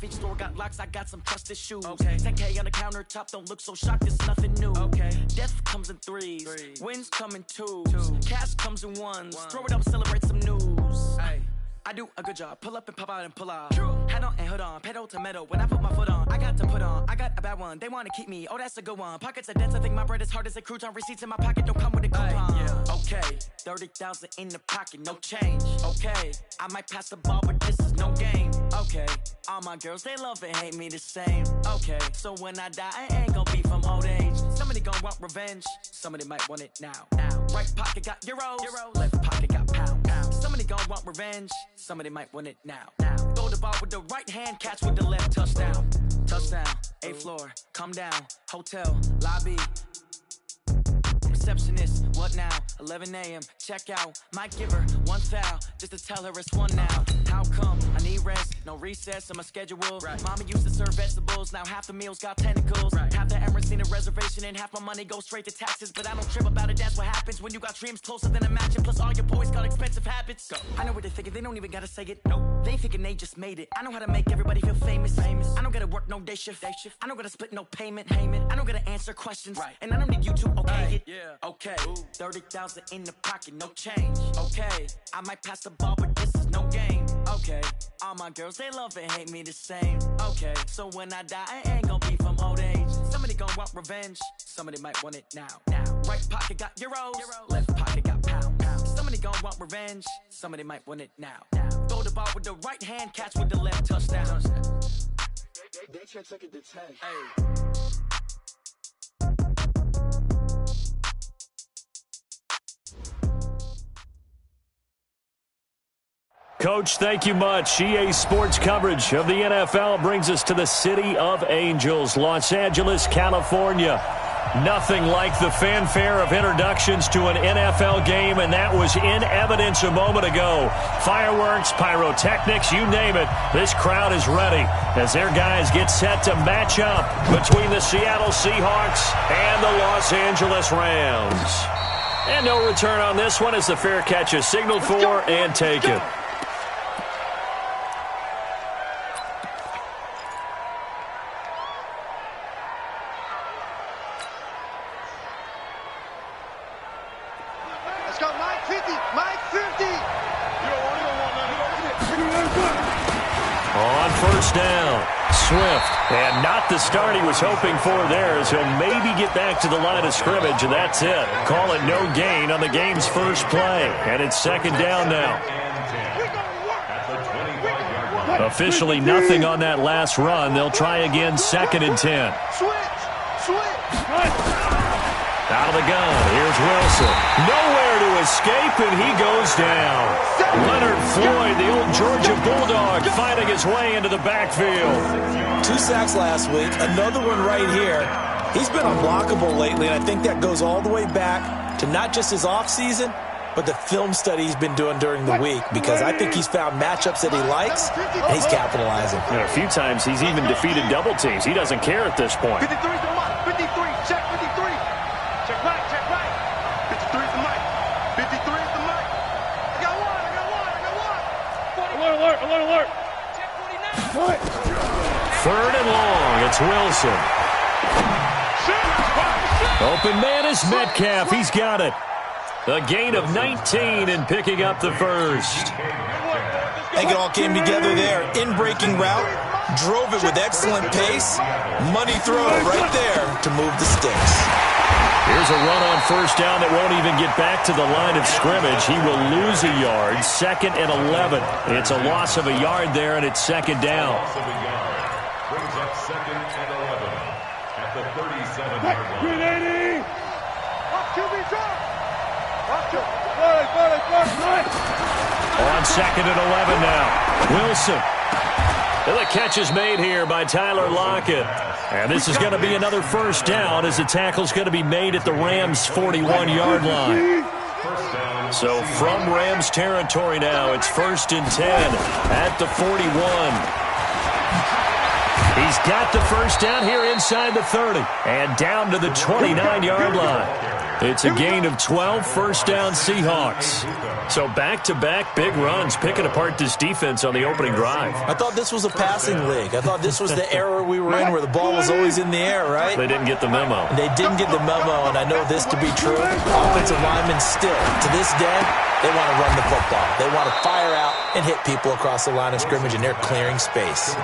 off, each store got locks, I got some trusted shoes. Okay. 10K on the countertop, don't look so shocked, it's nothing new. Okay. Death comes in threes, wins come in twos. Cash comes in ones, throw it up, celebrate some news. Ay. I do a good job, pull up and pop out and pull out. Head on and hood on, pedal to metal. When I put my foot on, I got to put on. I got a bad one, they want to keep me. Oh, that's a good one. Pockets are dense, I think my bread is hard as a crouton. Receipts in my pocket don't come with a coupon. Yeah. Okay, 30,000 in the pocket, no change. Okay, I might pass the ball, but this is no game. Okay, all my girls, they love and hate me the same. Okay, so when I die, I ain't gonna be from old age. Somebody gonna want revenge, somebody might want it now. Right pocket got euros, left pocket got pound. Somebody gonna want revenge, somebody might want it now. Throw the ball with the right hand, catch with the left, touchdown. Touchdown, 8th floor, come down, hotel, lobby. Receptionist, what now? 11 a.m., check out. Might give her one foul, just to tell her it's one now. How come? I need rest, no recess in my schedule. Right. Mama used to serve vegetables, now half the meals got tentacles. Right. Half the Emirates need a reservation and half my money goes straight to taxes. But I don't trip about it, that's what happens when you got dreams closer than a match. And plus all your boys got expensive habits. Go. I know what they're thinking, they don't even gotta say it. Nope. They thinking they just made it. I know how to make everybody feel famous. I don't gotta work no day shift. I don't gotta split no payment. I don't gotta answer questions. Right. And I don't need you to okay it. Yeah. Okay, 30,000 in the pocket, no change. Okay, I might pass the ball, but this is no game. Okay, all my girls, they love and hate me the same. Okay, so when I die, I ain't gonna be from old age. Somebody gonna want revenge, somebody might want it now. Right pocket got euros, left pocket got pound. Somebody gonna want revenge, somebody might want it now. Throw the ball with the right hand, catch with the left, touchdown. They can't take it to 10. Hey. Coach, thank you much. EA Sports coverage of the NFL brings us to the City of Angels, Los Angeles, California. Nothing like the fanfare of introductions to an NFL game, and that was in evidence a moment ago. Fireworks, pyrotechnics, you name it. This crowd is ready as their guys get set to match up between the Seattle Seahawks and the Los Angeles Rams. And no return on this one as the fair catch is signaled for and taken. Down. Swift, and not the start he was hoping for there, as he'll maybe get back to the line of scrimmage, and that's it. Call it no gain on the game's first play, and it's second down now. Officially nothing on that last run. They'll try again, 2nd and 10. Out of the gun, here's Wilson. Nowhere to escape, and he goes down. Leonard Floyd, the old Georgia Bulldog, fighting his way into the backfield. 2 sacks last week, another one right here. He's been unblockable lately, and I think that goes all the way back to not just his offseason, but the film study he's been doing during the week, because I think he's found matchups that he likes, and he's capitalizing. You know, a few times he's even defeated double teams. He doesn't care at this point. 53 to Mike. 53, check 53. Check right, check right. 53 is the mic. 53 is the mic. I got one. Alert. Check 49. 3rd and long. It's Wilson. Open man is Metcalf. He's got it. A gain of 19 and picking up the first. I think it all came together there. In-breaking route. Drove it with excellent pace. Money throw right there to move the sticks. Here's a run on first down that won't even get back to the line of scrimmage. He will lose a yard. 2nd and 11. It's a loss of a yard there, and it's second down. Brings up 2nd and 11 at the 37-yard line. On 2nd and 11 now. Wilson. And the catch is made here by Tyler Lockett. And this is going to be another first down as the tackle's going to be made at the Rams' 41-yard line. So from Rams territory now, it's 1st and 10 at the 41. He's got the first down here inside the 30 and down to the 29-yard line. It's a gain of 12, first down Seahawks. So back-to-back big runs, picking apart this defense on the opening drive. I thought this was a passing league. I thought this was the era we were in where the ball was always in the air, right? They didn't get the memo. They didn't get the memo, and I know this to be true. Offensive linemen still, to this day, they want to run the football. They want to fire out and hit people across the line of scrimmage, and they're clearing space.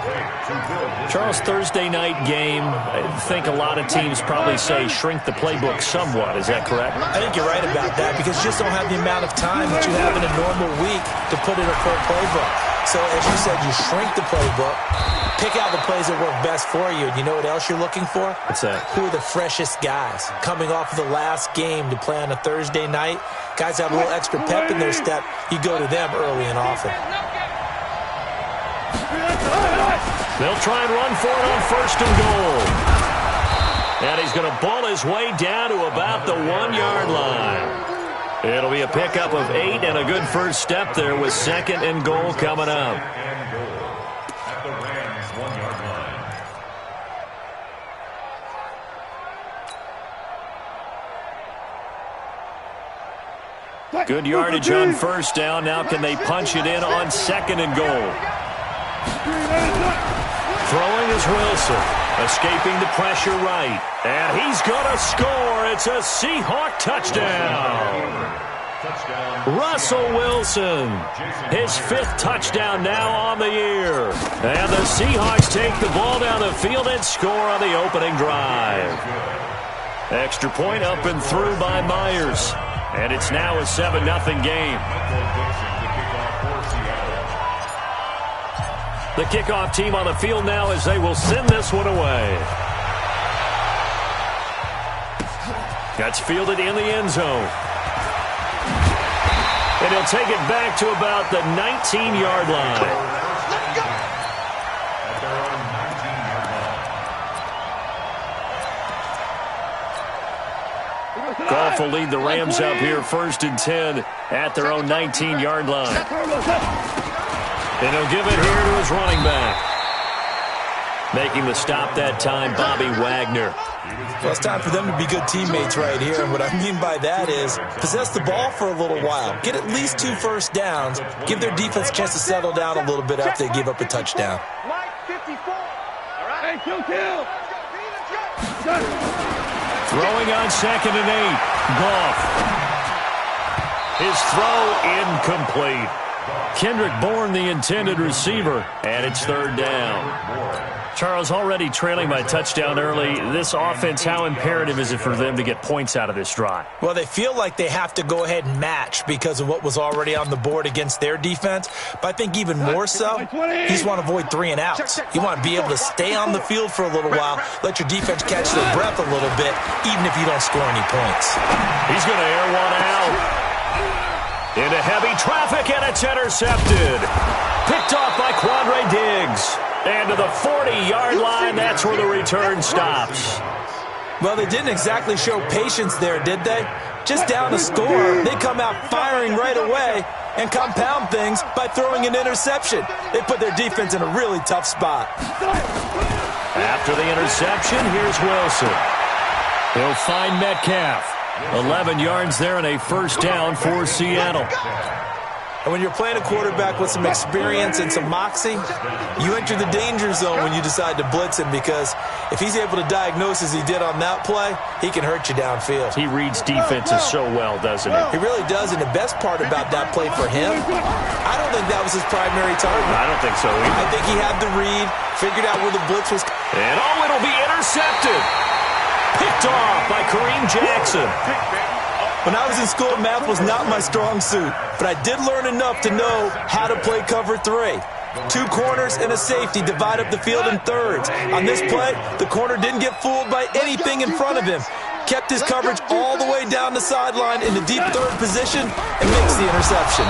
Charles, Thursday night game, I think a lot of teams probably say shrink the playbook somewhat. Is that correct? I think you're right about that because you just don't have the amount of time that you have in a normal week to put in a full playbook. So, as you said, you shrink the playbook, pick out the plays that work best for you. And you know what else you're looking for? What's that? Who are the freshest guys coming off of the last game to play on a Thursday night? Guys have a little extra pep in their step. You go to them early and often. They'll try and run for it on first and goal. And he's going to ball his way down to about the 1-yard line. It'll be a pickup of 8 and a good first step there with second and goal coming up. At the Rams' 1-yard line. Good yardage on first down. Now can they punch it in on second and goal? Throwing is Wilson. Escaping the pressure right. And he's going to score. It's a Seahawk touchdown. Russell Wilson. His 5th touchdown now on the year. And the Seahawks take the ball down the field and score on the opening drive. Extra point up and through by Myers. And it's now a 7-0 game. The kickoff team on the field now as they will send this one away. That's fielded in the end zone. And he'll take it back to about the 19-yard line. Goff will lead the Rams up here first and 10 at their own 19-yard line. And he'll give it here to his running back. Making the stop that time, Bobby Wagner. Well, it's time for them to be good teammates right here. And what I mean by that is possess the ball for a little while. Get at least 2 first downs. Give their defense a chance to settle down a little bit after they give up a touchdown. Throwing on second and 8. Goff. His throw incomplete. Kendrick Bourne, the intended receiver, and it's third down. Charles, already trailing by touchdown early. This offense, how imperative is it for them to get points out of this drive? Well, they feel like they have to go ahead and match because of what was already on the board against their defense. But I think even more so, you just want to avoid 3 and outs. You want to be able to stay on the field for a little while, let your defense catch their breath a little bit, even if you don't score any points. He's going to air one out. Into heavy traffic, and it's intercepted. Picked off by Quandre Diggs. And to the 40-yard line, that's where the return stops. Well, they didn't exactly show patience there, did they? Just down a score, they come out firing right away and compound things by throwing an interception. They put their defense in a really tough spot. After the interception, here's Wilson. He'll find Metcalf. 11 yards there and a first down for Seattle. And when you're playing a quarterback with some experience and some moxie, you enter the danger zone when you decide to blitz him because if he's able to diagnose as he did on that play, he can hurt you downfield. He reads defenses so well, doesn't he? He really does, and the best part about that play for him, I don't think that was his primary target. I don't think so either. I think he had the read, figured out where the blitz was. And it'll be intercepted. Picked off by Kareem Jackson. When I was in school, math was not my strong suit, but I did learn enough to know how to play cover 3. 2 corners and a safety divide up the field in thirds. On this play, the corner didn't get fooled by anything in front of him. Kept his coverage all the way down the sideline in the deep third position and makes the interception.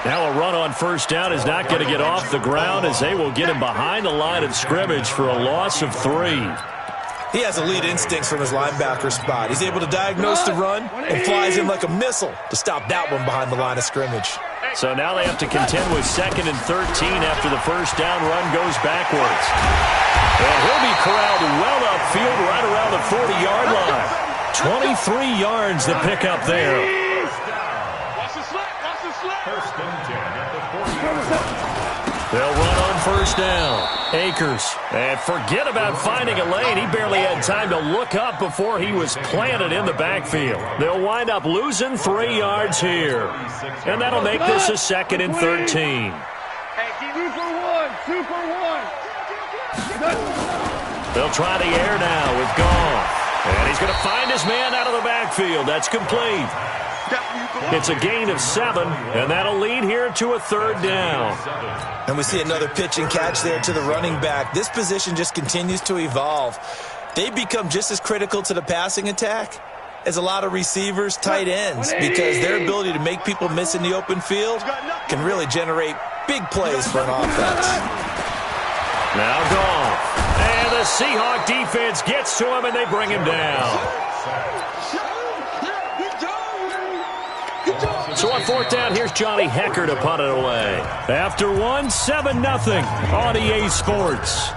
Now a run on first down is not going to get off the ground as they will get him behind the line of scrimmage for a loss of 3. He has elite instincts from his linebacker spot. He's able to diagnose the run and flies in like a missile to stop that one behind the line of scrimmage. So now they have to contend with 2nd and 13 after the first down run goes backwards. And he'll be corralled well upfield right around the 40-yard line. 23 yards to pick up there. Watch the slack. Watch the slack. First and 10 at the 40. They'll run on first down. Akers. And forget about finding a lane. He barely had time to look up before he was planted in the backfield. They'll wind up losing 3 yards here. And that'll make this a 2nd and 13. Two for one. They'll try the air now with Goff. And he's going to find his man out of the backfield. That's complete. It's a gain of 7, and that'll lead here to a 3rd down. And we see another pitch and catch there to the running back. This position just continues to evolve. They become just as critical to the passing attack as a lot of receivers, tight ends, because their ability to make people miss in the open field can really generate big plays for an offense. Now Goff. And the Seahawk defense gets to him, and they bring him down. So on 4th down, here's Johnny Hecker to punt it away. After 1, 7-0 on EA Sports.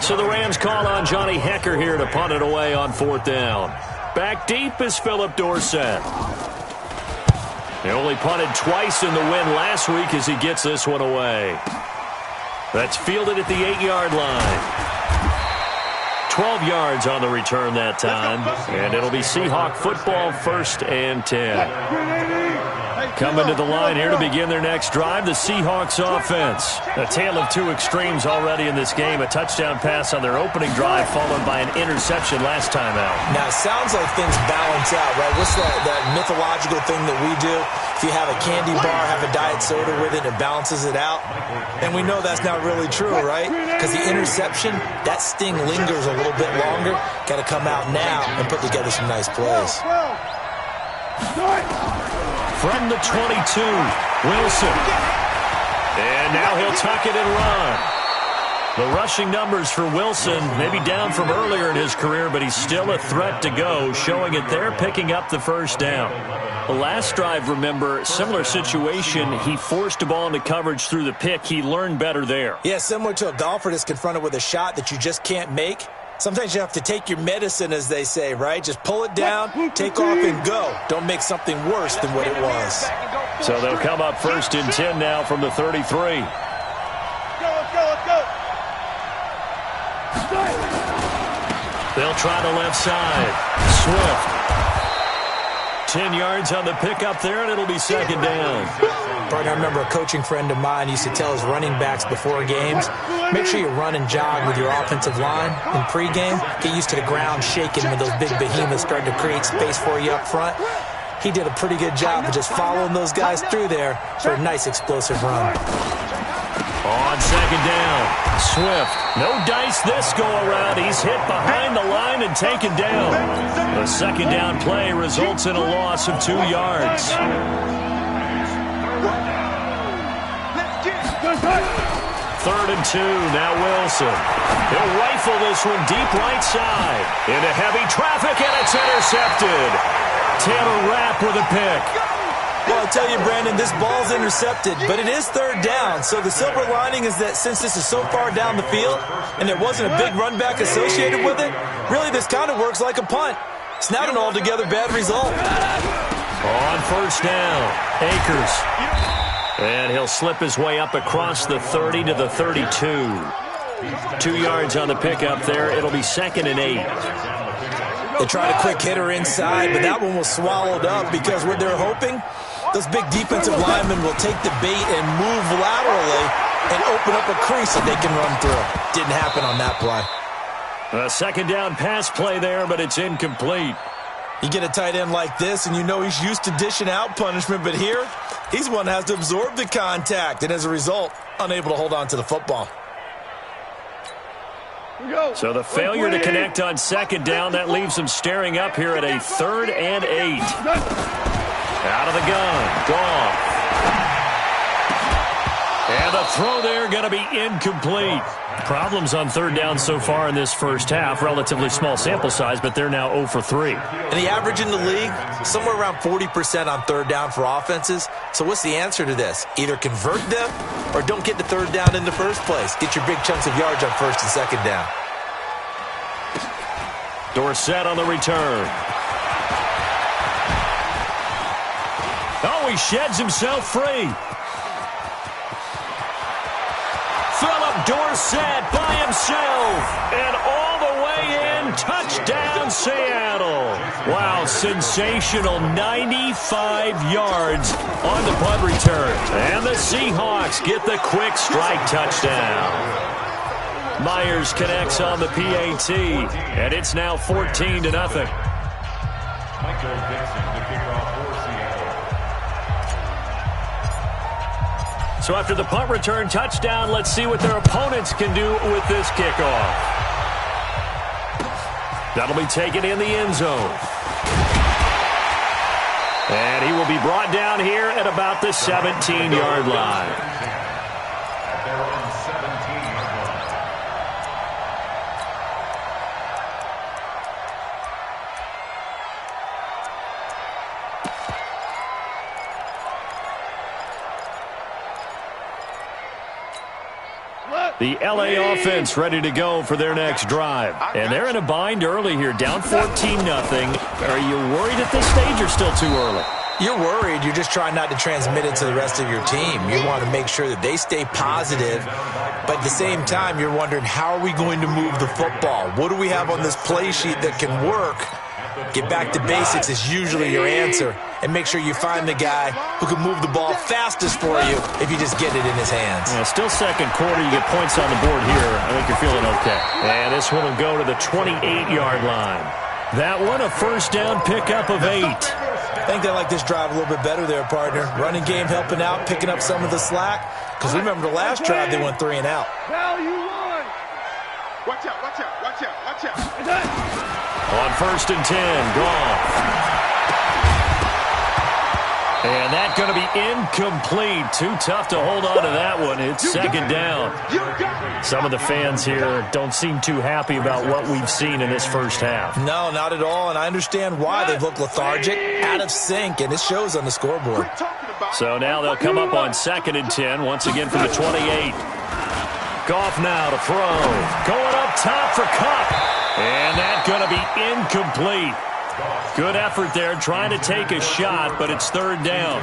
So the Rams call on Johnny Hecker here to punt it away on 4th down. Back deep is Philip Dorsett. He only punted twice in the win last week as he gets this one away. That's fielded at the 8-yard line. 12 yards on the return that time, and it'll be Seahawk football 1st and 10. Coming to the line here to begin their next drive, the Seahawks offense. A tale of 2 extremes already in this game. A touchdown pass on their opening drive followed by an interception last time out. Now, it sounds like things balance out, right? What's that mythological thing that we do? If you have a candy bar, have a diet soda with it, it balances it out. And we know that's not really true, right? Because the interception, that sting lingers a little bit longer. Got to come out now and put together some nice plays. From the 22, Wilson. And now he'll tuck it and run. The rushing numbers for Wilson may be down from earlier in his career, but he's still a threat to go, showing it there, picking up the 1st down. The last drive, remember, similar situation. He forced a ball into coverage through the pick. He learned better there. Yeah, similar to a golfer that's confronted with a shot that you just can't make. Sometimes you have to take your medicine, as they say, right? Just pull it down, take off, and go. Don't make something worse than what it was. So they'll come up 1st and 10 now from the 33. Let's go. They'll try the left side. Swift. 10 yards on the pickup there, and it'll be 2nd down. Partner, I remember a coaching friend of mine used to tell his running backs before games, make sure you run and jog with your offensive line in pregame. Get used to the ground shaking when those big behemoths start to create space for you up front. He did a pretty good job of just following those guys through there for a nice explosive run. On 2nd down, Swift. No dice this go-around. He's hit behind the line and taken down. The 2nd down play results in a loss of 2 yards. 3rd and 2, now Wilson. He'll rifle this one deep right side. Into heavy traffic, and it's intercepted. Taylor Rapp with a pick. Well, I'll tell you, Brandon, this ball's intercepted, but it is 3rd down. So the silver lining is that since this is so far down the field and there wasn't a big run back associated with it, really this kind of works like a punt. It's not an altogether bad result. On 1st down, Akers. And he'll slip his way up across the 30 to the 32. 2 yards on the pickup there. It'll be 2nd and 8. They tried a quick hitter inside, but that one was swallowed up because what they're hoping, those big defensive linemen will take the bait and move laterally and open up a crease that they can run through. Didn't happen on that play. A 2nd down pass play there, but it's incomplete. You get a tight end like this, and you know he's used to dishing out punishment, but here, he's one that has to absorb the contact, and as a result, unable to hold on to the football. So the failure to connect on 2nd down, that leaves him staring up here at a 3rd and 8. Out of the gun, Goff. And the throw there going to be incomplete. Problems on 3rd down so far in this first half. Relatively small sample size, but they're now 0 for 3. And the average in the league, somewhere around 40% on 3rd down for offenses. So what's the answer to this? Either convert them or don't get the 3rd down in the first place. Get your big chunks of yards on 1st and 2nd down. Dorsett on the return. Oh, he sheds himself free. Philip Dorsett by himself. And all the way in. Touchdown, Seattle. Wow, sensational 95 yards on the punt return. And the Seahawks get the quick strike touchdown. Myers connects on the PAT, and it's now 14-0. Michael Dixon to kick off for Seattle. So after the punt return touchdown, let's see what their opponents can do with this kickoff. That'll be taken in the end zone. And he will be brought down here at about the 17-yard line. At their own 17-yard line. The LA offense ready to go for their next drive. And they're in a bind early here, down 14-0. Are you worried at this stage or still too early? You're worried. You're just trying not to transmit it to the rest of your team. You want to make sure that they stay positive. But at the same time, you're wondering, how are we going to move the football? What do we have on this play sheet that can work? Get back to basics is usually your answer. And make sure you find the guy who can move the ball fastest for you if you just get it in his hands. Yeah, still second quarter. You get points on the board here. I think you're feeling okay. And this one will go to the 28-yard line. That one a first down pickup of 8. I think they like this drive a little bit better there, partner. Running game helping out, picking up some of the slack. Because remember the last drive, they went 3 and out. Watch out, watch out, watch out, watch out. On 1st and 10, Goff. And that's going to be incomplete. Too tough to hold on to that one. It's second down. Some of the fans here don't seem too happy about what we've seen in this first half. No, not at all, and I understand why. They've looked lethargic, out of sync, and it shows on the scoreboard. So now they'll come up on 2nd and 10, once again from the 28. Goff now to throw. Going up top for Kupp. And that's going to be incomplete. Good effort there, trying to take a shot, but it's 3rd down.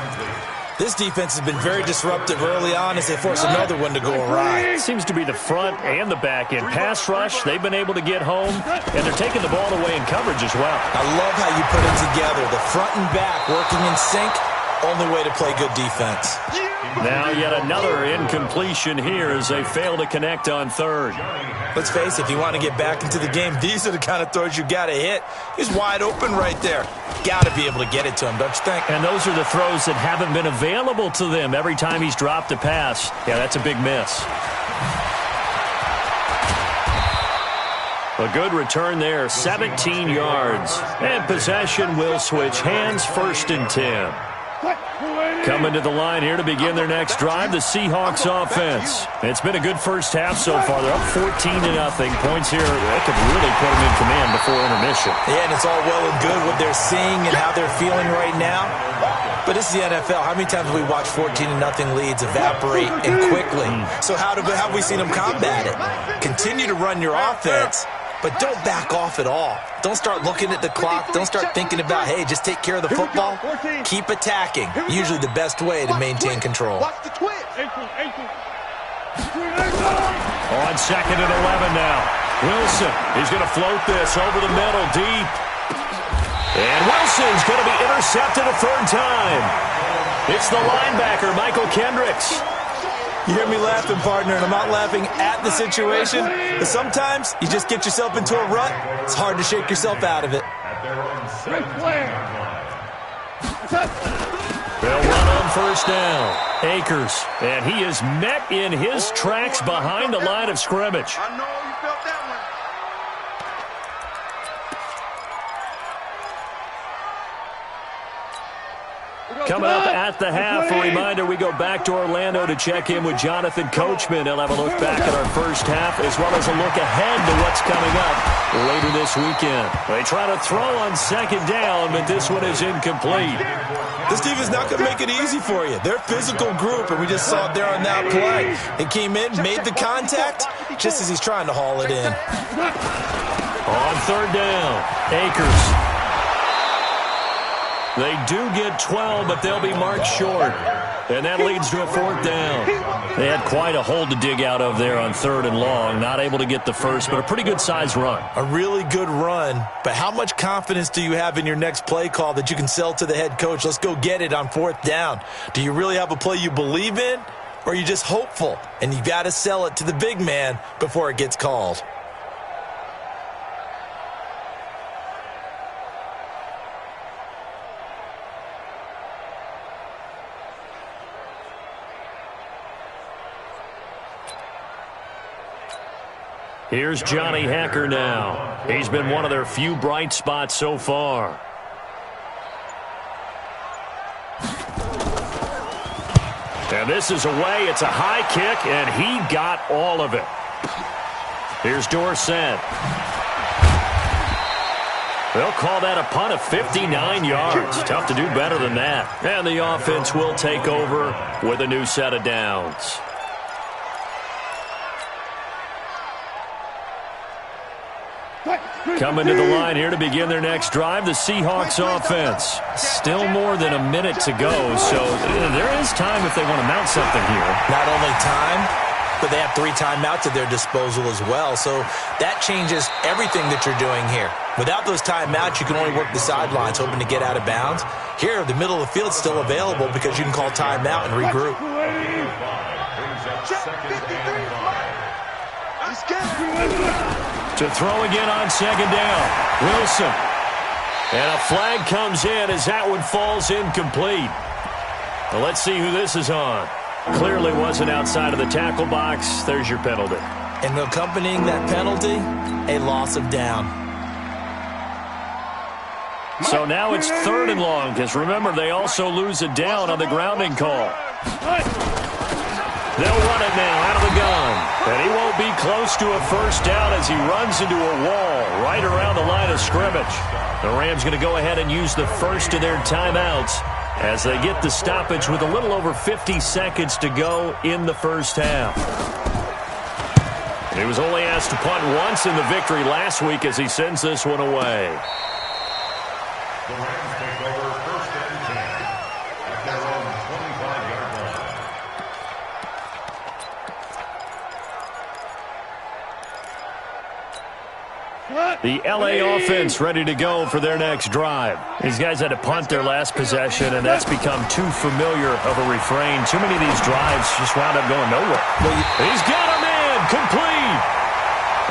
This defense has been very disruptive early on as they force another one to go awry. Seems to be the front and the back end. Pass rush, they've been able to get home, and they're taking the ball away in coverage as well. I love how you put it together. The front and back working in sync, only way to play good defense. Now yet another incompletion here as they fail to connect on 3rd. Let's face it, if you want to get back into the game, these are the kind of throws you got to hit. He's wide open right there. Got to be able to get it to him, don't you think? And those are the throws that haven't been available to them every time he's dropped a pass. Yeah, that's a big miss. A good return there, 17 yards. And possession will switch hands, 1st and 10. Coming to the line here to begin their next drive, the Seahawks offense. It's been a good first half so far. They're up 14-0. Points here, they could really put them in command before intermission. Yeah, and it's all well and good what they're seeing and how they're feeling right now. But this is the NFL. How many times have we watched 14-0 leads evaporate and quickly? So how have we seen them combat it? Continue to run your offense, but don't back off at all. Don't start looking at the clock. Don't start thinking about, hey, just take care of the football. Keep attacking. Usually the best way to maintain control. Watch the twitch. On 2nd and 11 now. Wilson, he's going to float this over the middle deep. And Wilson's going to be intercepted a 3rd time. It's the linebacker, Michael Kendricks. You hear me laughing, partner, and I'm not laughing at the situation. But sometimes you just get yourself into a rut. It's hard to shake yourself out of it. They'll run on 1st down. Akers, and he is met in his tracks behind the line of scrimmage. I know you felt that one. Coming up at the half, a reminder, we go back to Orlando to check in with Jonathan Coachman. He'll have a look back at our first half as well as a look ahead to what's coming up later this weekend. They try to throw on 2nd down, but this one is incomplete. This team is not going to make it easy for you. They're a physical group, and we just saw it there on that play. They came in, made the contact, just as he's trying to haul it in. On third down, Akers. They do get 12, but they'll be marked short. And that leads to a fourth down. They had quite a hole to dig out of there on third and long. Not able to get the first, but a pretty good-sized run. A really good run, but how much confidence do you have in your next play call that you can sell to the head coach? Let's go get it on fourth down. Do you really have a play you believe in, or are you just hopeful? And you've got to sell it to the big man before it gets called. Here's Johnny Hacker now. He's been one of their few bright spots so far. And this is away. It's a high kick, and he got all of it. Here's Dorsett. They'll call that a punt of 59 yards. Tough to do better than that. And the offense will take over with a new set of downs. Coming to the line here to begin their next drive, the Seahawks offense. Still more than a minute to go, so there is time if they want to mount something here. Not only time, but they have 3 timeouts at their disposal as well, so that changes everything that you're doing here. Without those timeouts, you can only work the sidelines, hoping to get out of bounds. Here, the middle of the field's still available because you can call timeout and regroup. To throw again on second down, Wilson. And a flag comes in as that one falls incomplete. Well, let's see who this is on. Clearly wasn't outside of the tackle box. There's your penalty. And accompanying that penalty, a loss of down. So now it's third and long, because remember, they also lose a down on the grounding call. They'll run it now out of the gun. And he won't be close to a first down as he runs into a wall right around the line of scrimmage. The Rams going to go ahead and use the first of their timeouts as they get the stoppage with a little over 50 seconds to go in the first half. He was only asked to punt once in the victory last week as he sends this one away. The Rams take over first and 10 at their own 25-yard line. The L.A. offense ready to go for their next drive. These guys had to punt their last possession, and that's become too familiar of a refrain. Too many of these drives just wound up going nowhere. He's got a man complete.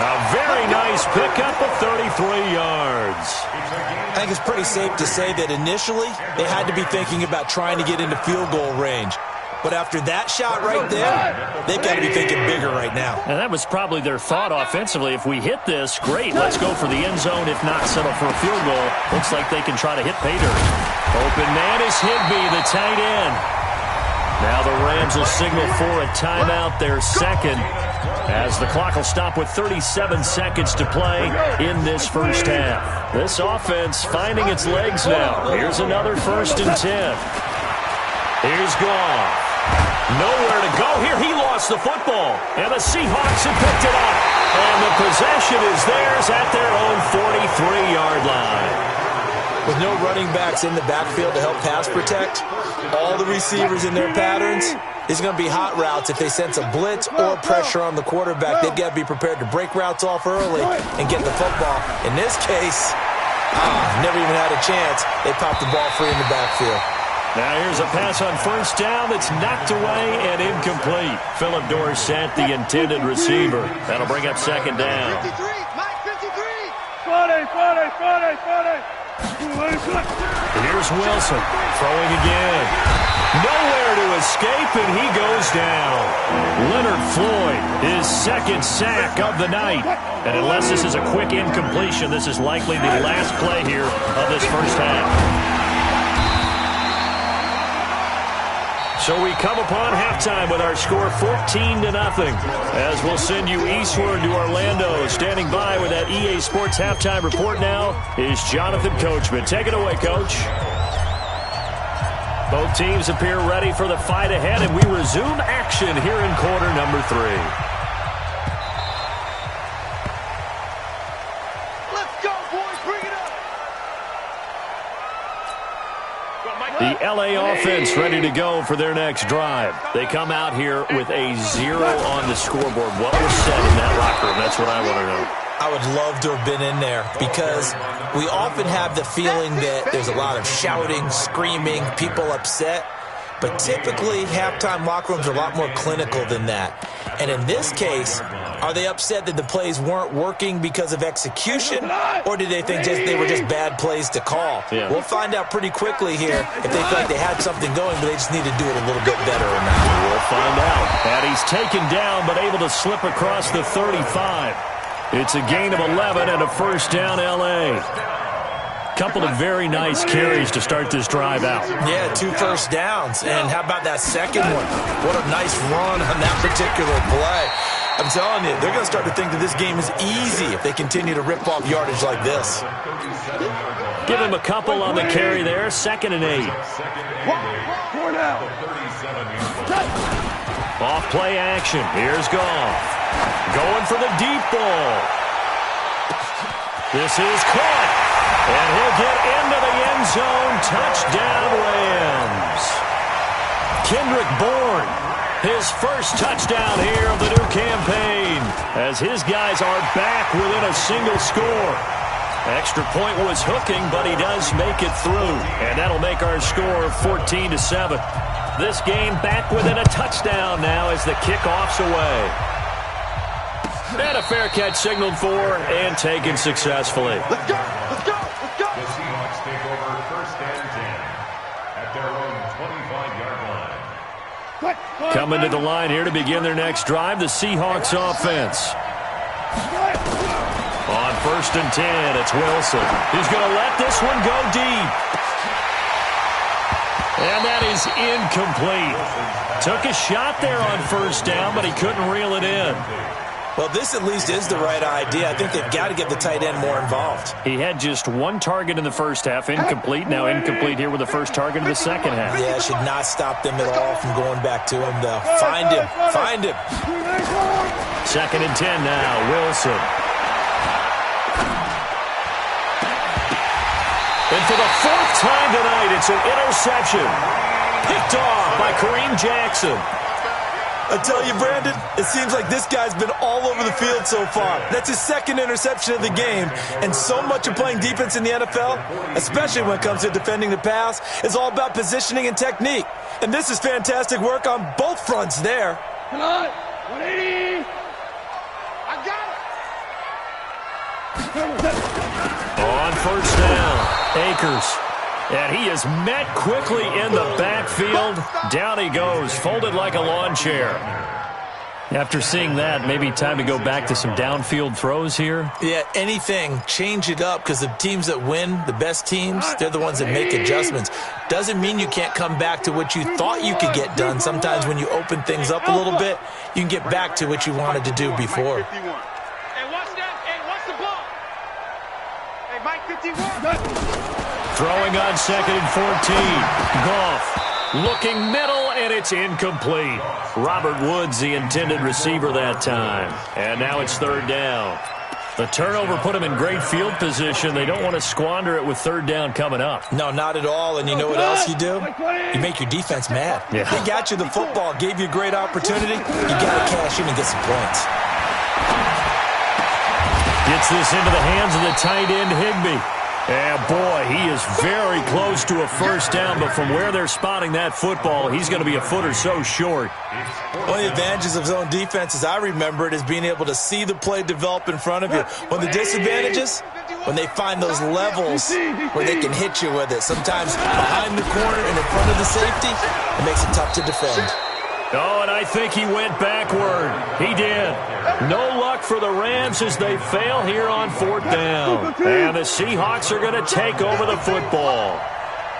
A very nice pickup of 33 yards. I think it's pretty safe to say that initially they had to be thinking about trying to get into field goal range. But after that shot right there, they've got to be thinking bigger right now. And that was probably their thought offensively. If we hit this, great, let's go for the end zone. If not, settle for a field goal. Looks like they can try to hit pay dirt. Open man is Higbee, the tight end. Now the Rams will signal for a timeout, their second, as the clock will stop with 37 seconds to play in this first half. This offense finding its legs now. Here's another 1st and 10. Here's Goff. Nowhere to go here. He lost the football. And the Seahawks have picked it up. And the possession is theirs at their own 43-yard line. With no running backs in the backfield to help pass protect, all the receivers in their patterns, it's going to be hot routes if they sense a blitz or pressure on the quarterback. They've got to be prepared to break routes off early and get the football. In this case, never even had a chance. They popped the ball free in the backfield. Now here's a pass on first down that's knocked away and incomplete. Philip Dorsett, the intended receiver. That'll bring up second down. 53, Mike, 53. 40. Here's Wilson throwing again. Nowhere to escape, and he goes down. Leonard Floyd, his second sack of the night. And unless this is a quick incompletion, this is likely the last play here of this first half. So we come upon halftime with our score 14-0. As we'll send you eastward to Orlando. Standing by with that EA Sports halftime report now is Jonathan Coachman. Take it away, Coach. Both teams appear ready for the fight ahead, and we resume action here in quarter number 3. L.A. offense ready to go for their next drive. They come out here with a 0 on the scoreboard. What was said in that locker room? That's what I want to know. I would love to have been in there because we often have the feeling that there's a lot of shouting, screaming, people upset. But typically, halftime locker rooms are a lot more clinical than that. And in this case, are they upset that the plays weren't working because of execution, or did they think they were just bad plays to call? Yeah. We'll find out pretty quickly here if they feel like they had something going, but they just need to do it a little bit better or not. We'll find out. And he's taken down, but able to slip across the 35. It's a gain of 11 and a first down, L.A. Couple of very nice carries to start this drive out. Yeah, 2 first downs. And how about that second one? What a nice run on that particular play. I'm telling you, they're going to start to think that this game is easy if they continue to rip off yardage like this. Give him a couple on the carry there. 2nd and 8. Off play action. Here's Goff. Going for the deep ball. This is caught. And he'll get into the end zone. Touchdown, Rams. Kendrick Bourne, his first touchdown here of the new campaign, as his guys are back within a single score. Extra point was hooking, but he does make it through. And that'll make our score 14-7. This game back within a touchdown now as the kickoff's away. And a fair catch signaled for and taken successfully. Let's go! Let's go! Let's go! The Seahawks take over 1st and 10 at their own 25-yard line. Coming to the line here to begin their next drive, the Seahawks offense. On 1st and 10, it's Wilson. He's going to let this one go deep. And that is incomplete. Took a shot there on 1st down, but he couldn't reel it in. Well, this at least is the right idea. I think they've got to get the tight end more involved. He had just 1 target in the first half, incomplete. Now incomplete here with the first target in the second half. Yeah, it should not stop them at all from going back to him, though. Find him. Find him. 2nd and 10 now. Wilson. And for the 4th time tonight, it's an interception. Picked off by Kareem Jackson. I tell you, Brandon, it seems like this guy's been all over the field so far. That's his 2nd interception of the game. And so much of playing defense in the NFL, especially when it comes to defending the pass, is all about positioning and technique. And this is fantastic work on both fronts there. Come on! 180! I got it! On 1st down, Akers. And he is met quickly in the backfield. Down he goes, folded like a lawn chair. After seeing that, maybe time to go back to some downfield throws here. Yeah, anything. Change it up, because the teams that win, the best teams, they're the ones that make adjustments. Doesn't mean you can't come back to what you thought you could get done. Sometimes when you open things up a little bit, you can get back to what you wanted to do before. Hey, watch that. Hey, watch the ball. Hey, Mike 51. Throwing on 2nd and 14. Goff looking middle, and it's incomplete. Robert Woods, the intended receiver that time. And now it's 3rd down. The turnover put him in great field position. They don't want to squander it with 3rd down coming up. No, not at all. And you know what else you do? You make your defense mad. Yeah. They got you the football, gave you a great opportunity. You got to cash in and get some points. Gets this into the hands of the tight end, Higbee. And, boy, he is very close to a 1st down, but from where they're spotting that football, he's going to be a foot or so short. One of the advantages of zone defense, as I remember it, is being able to see the play develop in front of you. One of the disadvantages, when they find those levels where they can hit you with it. Sometimes behind the corner and in front of the safety, it makes it tough to defend. Oh, and I think he went backward. He did. No luck for the Rams as they fail here on 4th down. And the Seahawks are going to take over the football.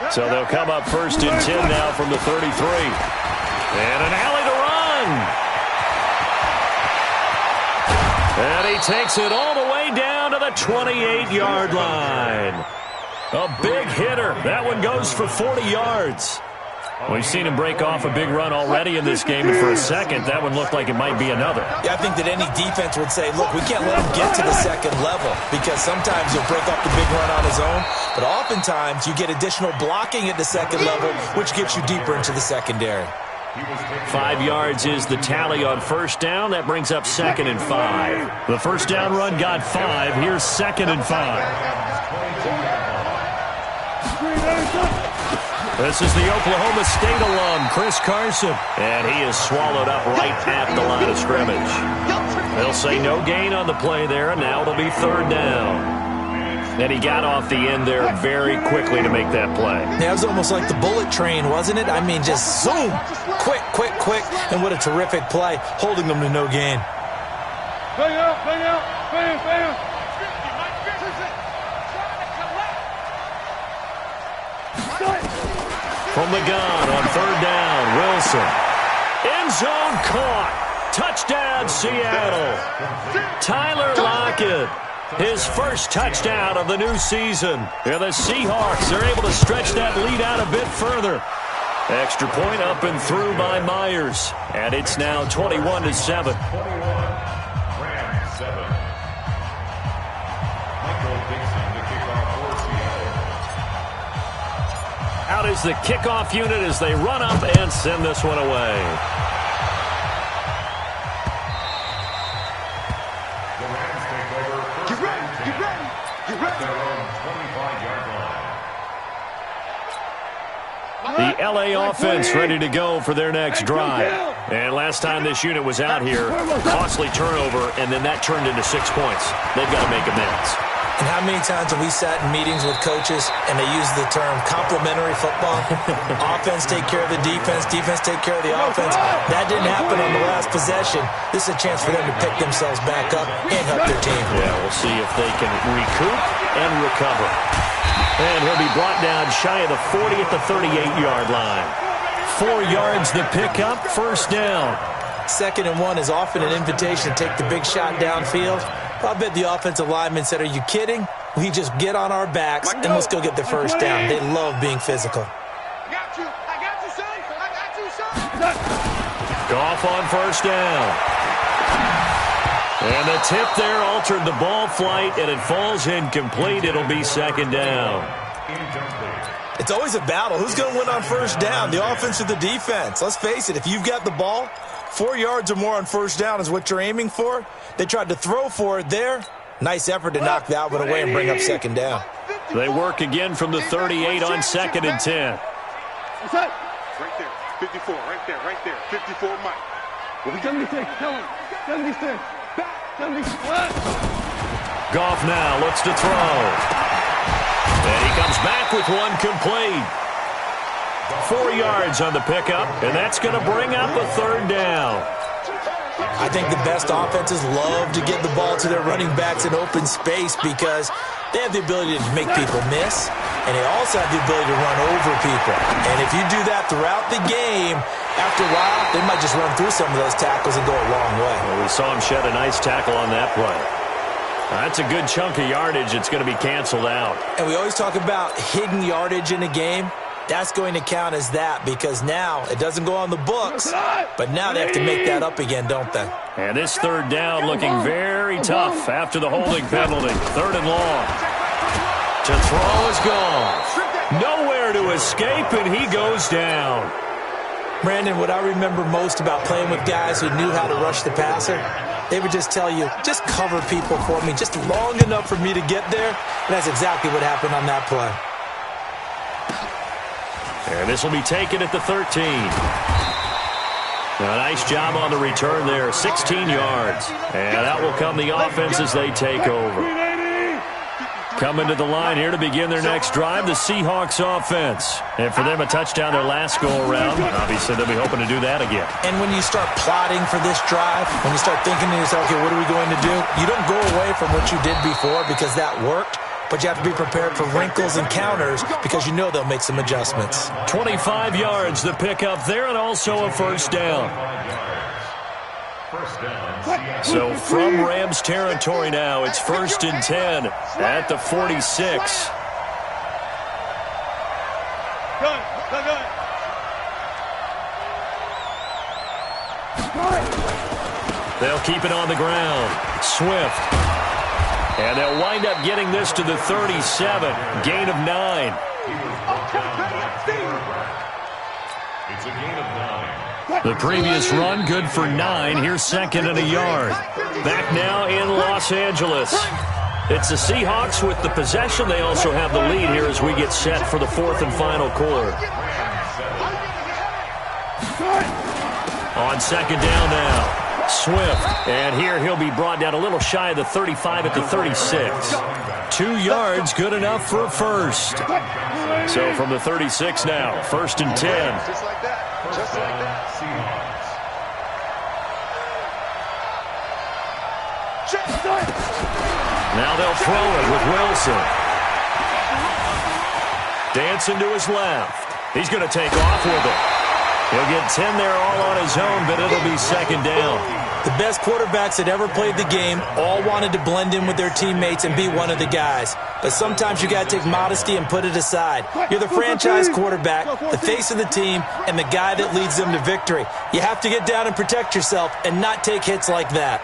So they'll come up 1st and 10 now from the 33. And an alley to run. And he takes it all the way down to the 28-yard line. A big hitter. That one goes for 40 yards. We've seen him break off a big run already in this game, and for a second, that one looked like it might be another. Yeah, I think that any defense would say, look, we can't let him get to the second level because sometimes he'll break off the big run on his own, but oftentimes you get additional blocking at the second level, which gets you deeper into the secondary. 5 yards is the tally on first down. That brings up 2nd and 5. The first down run got 5. Here's 2nd and 5. This is the Oklahoma State alum, Chris Carson. And he is swallowed up right at the line of scrimmage. They'll say no gain on the play there, and now it'll be 3rd down. And he got off the end there very quickly to make that play. Yeah, it was almost like the bullet train, wasn't it? I mean, just zoom, quick, quick, quick. And what a terrific play, holding them to no gain. Bang out, bang out, bang, bang. From the gun on 3rd down, Wilson. End zone caught. Touchdown, Seattle. Tyler Lockett. His first touchdown of the new season. And the Seahawks are able to stretch that lead out a bit further. Extra point up and through by Myers. And it's now 21-7. Out is the kickoff unit as they run up and send this one away. The L.A. offense ready to go for their next drive. And last time this unit was out here, costly turnover, and then that turned into 6 points. They've got to make amends. And how many times have we sat in meetings with coaches and they use the term complementary football? Offense take care of the defense, defense take care of the offense. That didn't happen on the last possession. This is a chance for them to pick themselves back up and help their team. Yeah, we'll see if they can recoup and recover. And he'll be brought down shy of the 40 at the 38-yard line. 4 yards the pickup, first down. 2nd and 1 is often an invitation to take the big shot downfield. I bet the offensive lineman said, are you kidding? We just get on our backs and let's go get the first down. They love being physical. I got you, son. I got you, son. Goff on first down. And the tip there altered the ball flight, and it falls incomplete. It'll be 2nd down. It's always a battle. Who's going to win on first down, the offense or the defense? Let's face it, if you've got the ball, 4 yards or more on first down is what you're aiming for. They tried to throw for it there. Nice effort to knock that one away and bring up 2nd down. They work again from the 38 on 2nd and 10. Right there, 54, right there, 54, Mike. 76, tell him, 76, back, 76. Goff now looks to throw. And he comes back with one complete. 4 yards on the pickup, and that's going to bring up a 3rd down. I think the best offenses love to get the ball to their running backs in open space because they have the ability to make people miss, and they also have the ability to run over people. And if you do that throughout the game, after a while, they might just run through some of those tackles and go a long way. Well, we saw him shed a nice tackle on that play. That's a good chunk of yardage. It's going to be canceled out. And we always talk about hidden yardage in a game. That's going to count as that because now it doesn't go on the books, but now they have to make that up again, don't they? And this 3rd down looking very tough after the holding penalty. 3rd and long. To throw is gone. Nowhere to escape, and he goes down. Brandon, what I remember most about playing with guys who knew how to rush the passer, they would just tell you, just cover people for me, just long enough for me to get there, and that's exactly what happened on that play. And this will be taken at the 13. A nice job on the return there, 16 yards. And out will come the offense as they take over. Coming to the line here to begin their next drive, the Seahawks offense. And for them, a touchdown their last go-around. Obviously, they'll be hoping to do that again. And when you start plotting for this drive, when you start thinking to yourself, okay, what are we going to do? You don't go away from what you did before because that worked. But you have to be prepared for wrinkles and counters because you know they'll make some adjustments. 25 yards the pickup there and also a first down. So from Rams territory now, it's 1st and 10 at the 46. They'll keep it on the ground. Swift. And they'll wind up getting this to the 37. Gain of 9. It's a gain of 9. The previous run, good for 9. Here's second and a yard. Back now in Los Angeles. It's the Seahawks with the possession. They also have the lead here as we get set for the fourth and final quarter. On second down now. Swift, and here he'll be brought down a little shy of the 35 at the 36. 2 yards, good enough for a first. So from the 36 now, first and 10. Just like that. Just like that. Now they'll throw it with Wilson. Dancing to his left. He's going to take off with it. He'll get 10 there all on his own, but it'll be second down. The best quarterbacks that ever played the game all wanted to blend in with their teammates and be one of the guys. But sometimes you got to take modesty and put it aside. You're the franchise quarterback, the face of the team, and the guy that leads them to victory. You have to get down and protect yourself and not take hits like that.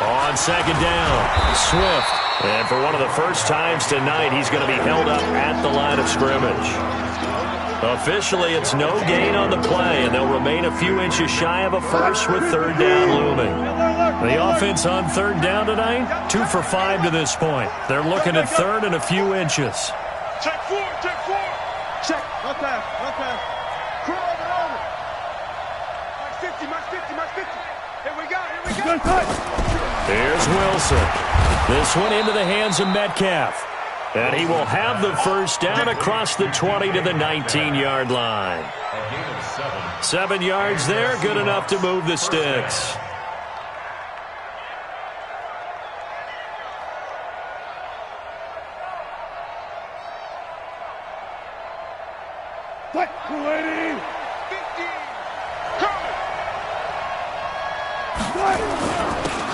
On second down, Swift. And for one of the first times tonight, he's going to be held up at the line of scrimmage. Officially, it's no gain on the play, and they'll remain a few inches shy of a first with third down looming. The offense on third down tonight, 2 for 5 to this point. They're looking at third and a few inches. Check 4, check 4. Check. Okay, okay. Curl over. Max 50, max 50, max 50. Here we go, here we go. Here's Wilson. This one into the hands of Metcalf. And he will have the first down across the 20 to the 19-yard line. A gain of 7. 7 yards there, good enough to move the sticks. What? 280. 50.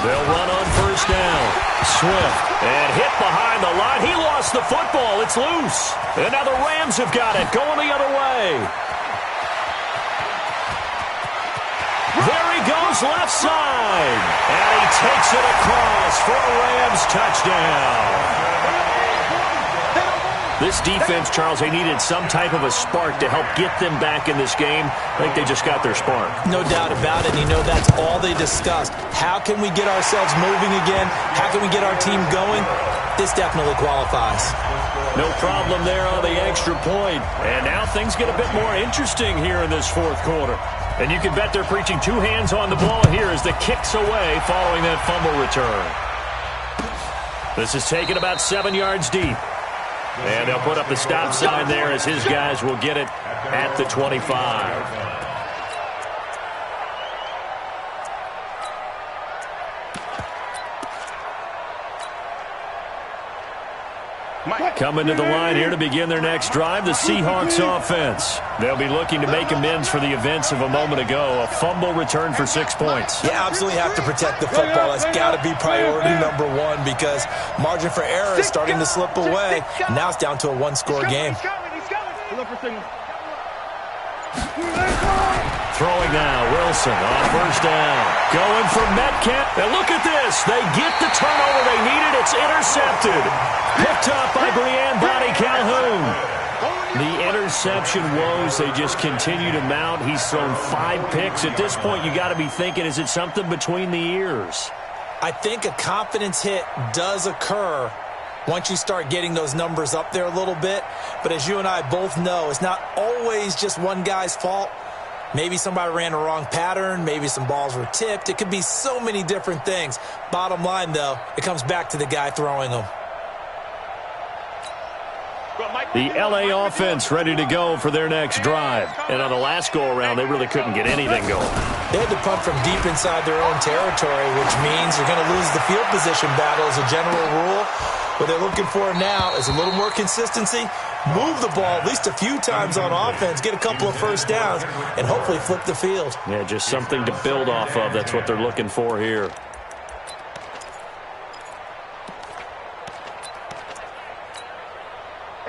They'll run on first down. Swift, and hit behind the line. He lost the football. It's loose. And now the Rams have got it, going the other way. There he goes, left side. And he takes it across for a Rams touchdown. This defense, Charles, they needed some type of a spark to help get them back in this game. I think they just got their spark. No doubt about it. And you know, that's all they discussed. How can we get ourselves moving again? How can we get our team going? This definitely qualifies. No problem there on the extra point. And now things get a bit more interesting here in this fourth quarter. And you can bet they're preaching 2 hands on the ball here as the kick's away following that fumble return. This is taken about 7 yards deep. And they'll put up the stop sign there as his guys will get it at the 25. Coming to the line here to begin their next drive, the Seahawks offense. They'll be looking to make amends for the events of a moment ago. A fumble return for 6 points. You absolutely have to protect the football. That's got to be priority number one because margin for error is starting to slip away. And now it's down to a 1-score game. Throwing now, Wilson on first down. Going for Metcalf. And look at this. They get the turnover they needed. It's intercepted. Picked up by Brian Bonnie Calhoun. The interception woes, they just continue to mount. He's thrown 5 picks. At this point, you got to be thinking, is it something between the ears? I think a confidence hit does occur once you start getting those numbers up there a little bit. But as you and I both know, it's not always just one guy's fault. Maybe somebody ran a wrong pattern. Maybe some balls were tipped. It could be so many different things. Bottom line, though, it comes back to the guy throwing them. The L.A. offense ready to go for their next drive. And on the last go-around, they really couldn't get anything going. They had to punt from deep inside their own territory, which means you're going to lose the field position battle as a general rule. What they're looking for now is a little more consistency, move the ball at least a few times on offense, get a couple of first downs, and hopefully flip the field. Yeah, just something to build off of. That's what they're looking for here.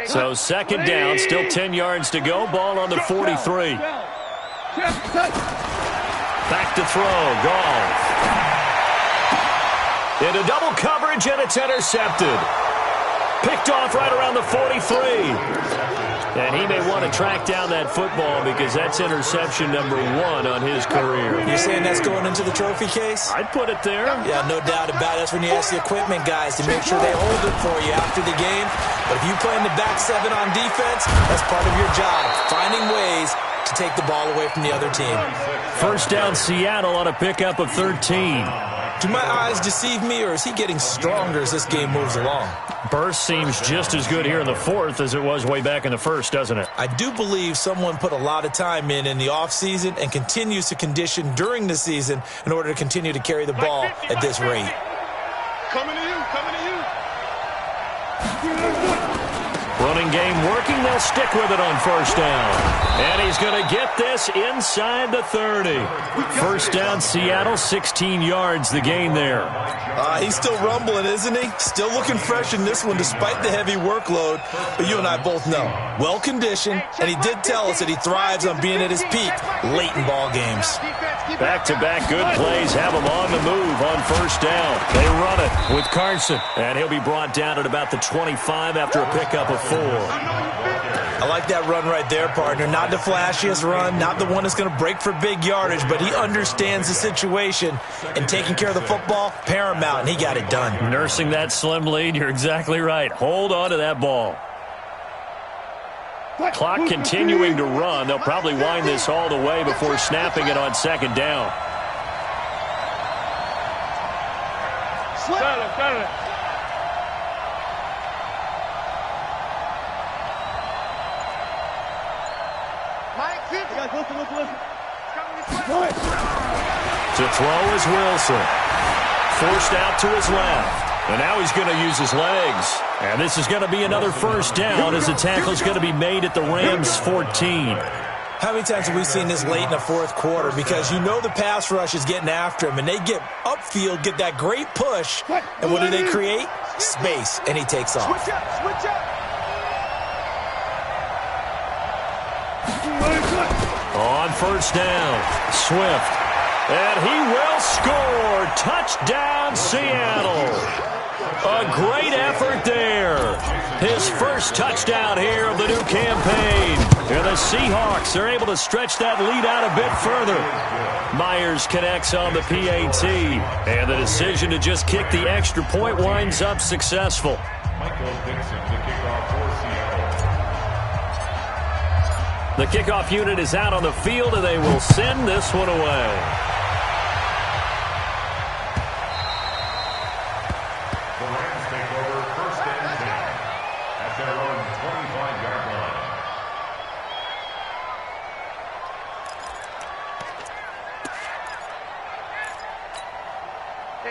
So second down, still 10 yards to go. Ball on the 43. Back to throw. Goff. Into double coverage, and it's intercepted. Picked off right around the 43. And he may want to track down that football because that's interception number 1 on his career. You're saying that's going into the trophy case? I'd put it there. Yeah, no doubt about it. That's when you ask the equipment guys to make sure they hold it for you after the game. But if you play in the back 7 on defense, that's part of your job, finding ways to take the ball away from the other team. First down, Seattle on a pickup of 13. Do my eyes deceive me, or is he getting stronger as this game moves along? Burst seems just as good here in the 4th as it was way back in the 1st, doesn't it? I do believe someone put a lot of time in the offseason and continues to condition during the season in order to continue to carry the ball at this rate. Coming to you, coming to you. Running game working. They'll stick with it on first down. And he's going to get this inside the 30. First down, Seattle, 16 yards the gain there. He's still rumbling, isn't he? Still looking fresh in this one despite the heavy workload. But you and I both know, well-conditioned, and he did tell us that he thrives on being at his peak late in ball games. Back-to-back good plays have him on the move on first down. They run it with Carson, and he'll be brought down at about the 25 after a pickup of 4. I like that run right there, partner. Not the flashiest run, not the one that's going to break for big yardage, but he understands the situation, and taking care of the football, paramount, and he got it done. Nursing that slim lead, you're exactly right. Hold on to that ball. Clock continuing to run. They'll probably wind this all the way before snapping it on second down. To throw is Wilson. Forced out to his left. And now he's going to use his legs. And this is going to be another first down as the tackle's going to be made at the Rams' 14. How many times have we seen this late in the fourth quarter? Because you know the pass rush is getting after him, and they get upfield, get that great push, and what do they create? Space, and he takes off. Switch up. On first down, Swift. And he will score. Touchdown, Seattle. A great effort there. His first touchdown here of the new campaign. And the Seahawks are able to stretch that lead out a bit further. Myers connects on the PAT. And the decision to just kick the extra point winds up successful. Michael Dixon to kick off for Seattle. The kickoff unit is out on the field, and they will send this one away. The Rams take over first and 10 at their own 25-yard line.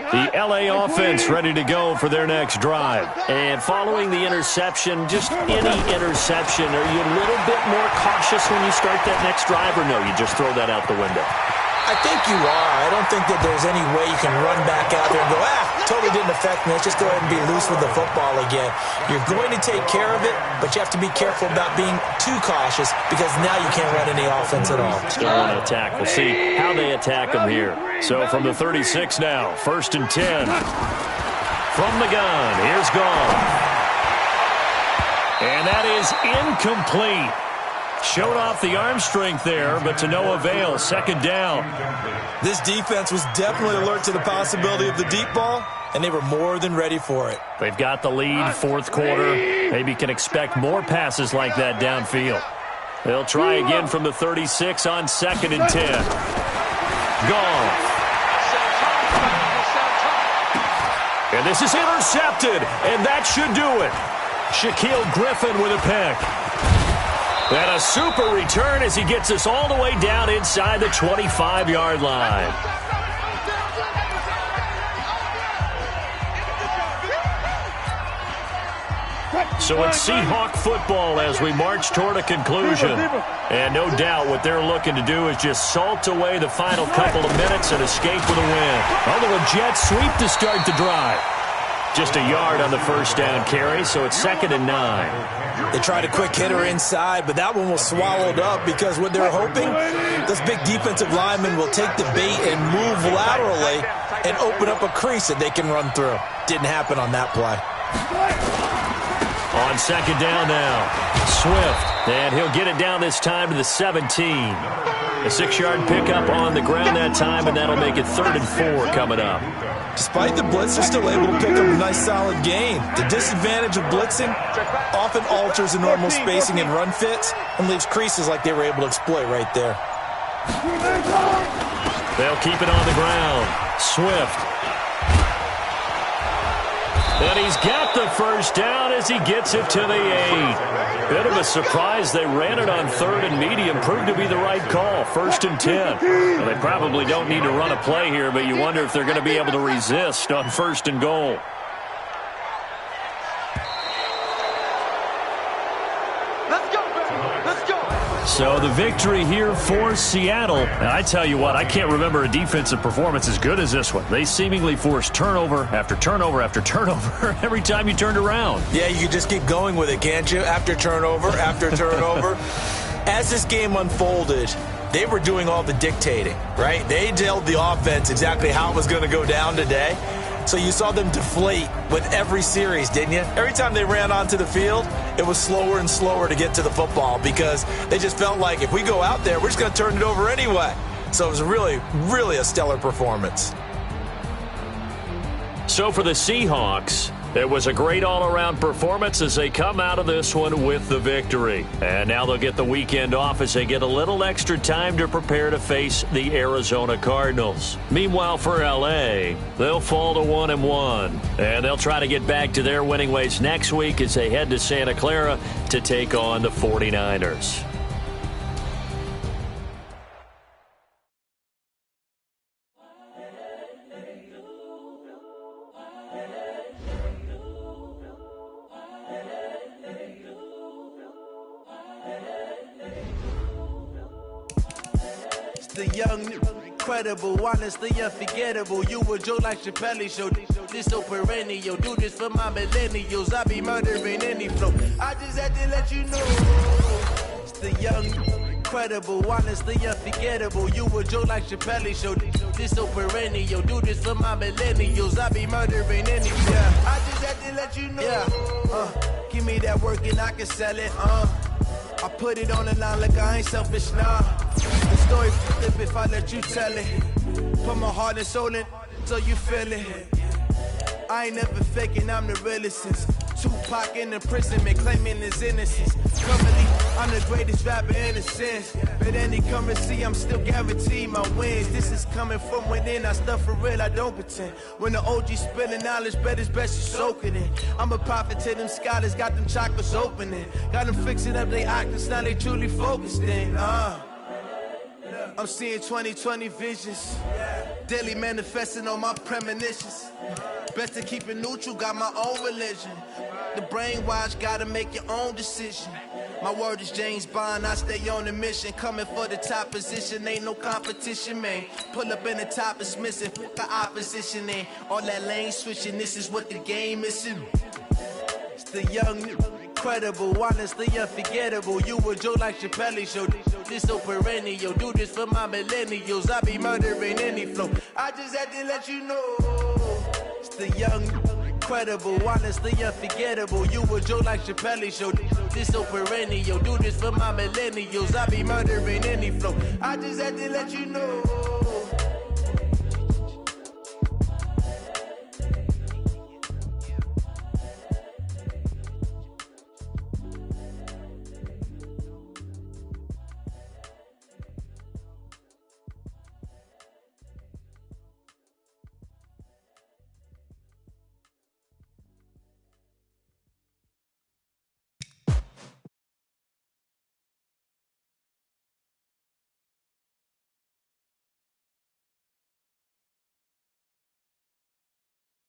The LA offense ready to go for their next drive. And following the interception, just any interception, are you a little bit more cautious when you start that next drive, or no, you just throw that out the window? I think you are. I don't think that there's any way you can run back out there and go, totally didn't affect me. Let's just go ahead and be loose with the football again. You're going to take care of it, but you have to be careful about being too cautious because now you can't run any offense at all. Still want to attack. We'll see how they attack them here. So from the 36 now, first and 10. From the gun, here's Goff. And that is incomplete. Showed off the arm strength there, but to no avail. Second down. This defense was definitely alert to the possibility of the deep ball, and they were more than ready for it. They've got the lead, fourth quarter. Maybe can expect more passes like that downfield. They'll try again from the 36 on second and 10. Goff. And this is intercepted, and that should do it. Shaquille Griffin with a pick. And a super return as he gets us all the way down inside the 25-yard line. So it's Seahawk football as we march toward a conclusion. And no doubt what they're looking to do is just salt away the final couple of minutes and escape with a win. A little jet sweep to start the drive. Just a yard on the first down carry, so it's 2nd and 9. They tried a quick hitter inside, but that one was swallowed up because what they're hoping, this big defensive lineman will take the bait and move laterally and open up a crease that they can run through. Didn't happen on that play. On 2nd down now, Swift, and he'll get it down this time to the 17. A 6-yard pickup on the ground that time, and that'll make it 3rd and 4 coming up. Despite the blitz, they're still able to pick up a nice solid gain. The disadvantage of blitzing often alters the normal spacing and run fits and leaves creases like they were able to exploit right there. They'll keep it on the ground. Swift. And he's got the first down as he gets it to the 8. Bit of a surprise. They ran it on 3rd and medium. Proved to be the right call. 1st and 10. Well, they probably don't need to run a play here, but you wonder if they're going to be able to resist on 1st and goal. So the victory here for Seattle. And I tell you what, I can't remember a defensive performance as good as this one. They seemingly forced turnover after turnover after turnover every time you turned around. Yeah, you could just keep going with it, can't you? After turnover, after turnover. As this game unfolded, they were doing all the dictating, right? They told the offense exactly how it was going to go down today. So you saw them deflate with every series, didn't you? Every time they ran onto the field, it was slower and slower to get to the football because they just felt like if we go out there, we're just going to turn it over anyway. So it was really, really a stellar performance. So for the Seahawks, it was a great all-around performance as they come out of this one with the victory. And now they'll get the weekend off as they get a little extra time to prepare to face the Arizona Cardinals. Meanwhile, for L.A., they'll fall to 1-1. And they'll try to get back to their winning ways next week as they head to Santa Clara to take on the 49ers. The young, incredible, honestly unforgettable. You a joke like Chappelle Show. This so perennial. Do this for my millennials. I be murdering any flow. I just had to let you know. It's the young, incredible, honestly unforgettable. You a joke like Chappelle Show. This so perennial. Do this for my millennials. I be murdering any flow. I just had to let you know. Give me that work and I can sell it. I put it on the line like I ain't selfish, nah. The story flip if I let you tell it. Put my heart and soul in so you feel it. I ain't never faking, I'm the realest since Tupac in the prison, claiming his innocence. Currently, I'm the greatest rapper in a sense. But any currency, I'm still guaranteed my wins. This is coming from within, I stuff for real, I don't pretend. When the OG spilling knowledge, bet it's best you soak it in. I'm a prophet to them scholars, got them chakras opening. Got them fixing up they octaves, now they truly focused in. I'm seeing 2020 visions. Daily manifesting on my premonitions. Best to keep it neutral, got my own religion. The brainwash, gotta make your own decision. My word is James Bond, I stay on a mission. Coming for the top position, ain't no competition, man. Pull up in the top, it's missing, fuck the opposition, and all that lane switching, this is what the game is. It's the young, incredible, honestly unforgettable. You a joke like Chappelle Show. This so perennial. Do this for my millennials. I be murdering any flow. I just had to let you know. It's the young, incredible, honestly unforgettable. You a joke like Chappelle Show. This so perennial. Do this for my millennials. I be murdering any flow. I just had to let you know.